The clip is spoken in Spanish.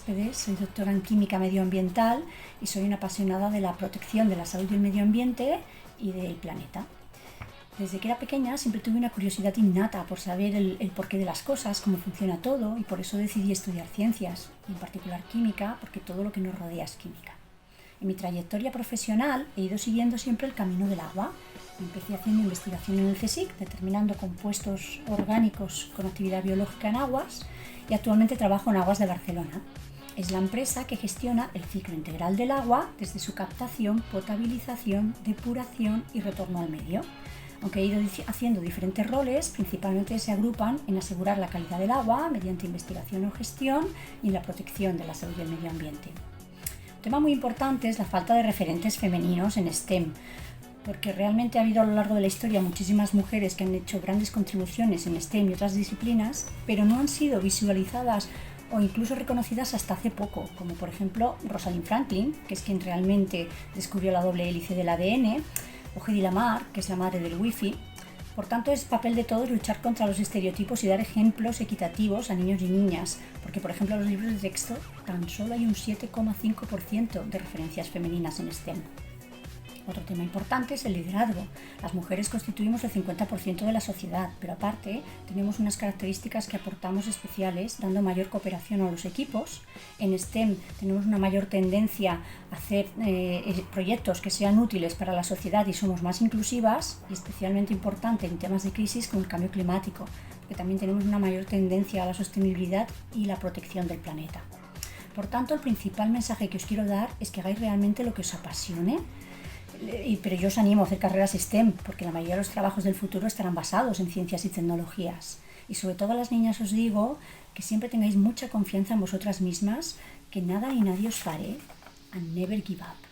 Céspedes, soy doctora en Química Medioambiental y soy una apasionada de la protección de la salud y el medio ambiente y del planeta. Desde que era pequeña siempre tuve una curiosidad innata por saber el porqué de las cosas, cómo funciona todo, y por eso decidí estudiar ciencias, y en particular química, porque todo lo que nos rodea es química. En mi trayectoria profesional he ido siguiendo siempre el camino del agua. Empecé haciendo investigación en el CSIC, determinando compuestos orgánicos con actividad biológica en aguas, y actualmente trabajo en Aguas de Barcelona. Es la empresa que gestiona el ciclo integral del agua desde su captación, potabilización, depuración y retorno al medio. Aunque he ido haciendo diferentes roles, principalmente se agrupan en asegurar la calidad del agua mediante investigación o gestión y en la protección de la salud y el medio ambiente. Un tema muy importante es la falta de referentes femeninos en STEM, porque realmente ha habido a lo largo de la historia muchísimas mujeres que han hecho grandes contribuciones en STEM y otras disciplinas, pero no han sido visualizadas o incluso reconocidas hasta hace poco, como por ejemplo Rosalind Franklin, que es quien realmente descubrió la doble hélice del ADN, o Hedy Lamarr, que es la madre del Wi-Fi. Por tanto, es papel de todos luchar contra los estereotipos y dar ejemplos equitativos a niños y niñas, porque por ejemplo en los libros de texto tan solo hay un 7,5% de referencias femeninas en STEM. Otro tema importante es el liderazgo. Las mujeres constituimos el 50% de la sociedad, pero aparte tenemos unas características que aportamos especiales, dando mayor cooperación a los equipos. En STEM tenemos una mayor tendencia a hacer proyectos que sean útiles para la sociedad y somos más inclusivas, y especialmente importante en temas de crisis como el cambio climático, porque también tenemos una mayor tendencia a la sostenibilidad y la protección del planeta. Por tanto, el principal mensaje que os quiero dar es que hagáis realmente lo que os apasione. Pero yo os animo a hacer carreras STEM, porque la mayoría de los trabajos del futuro estarán basados en ciencias y tecnologías. Y sobre todo a las niñas os digo que siempre tengáis mucha confianza en vosotras mismas, que nada ni nadie os pare, and never give up.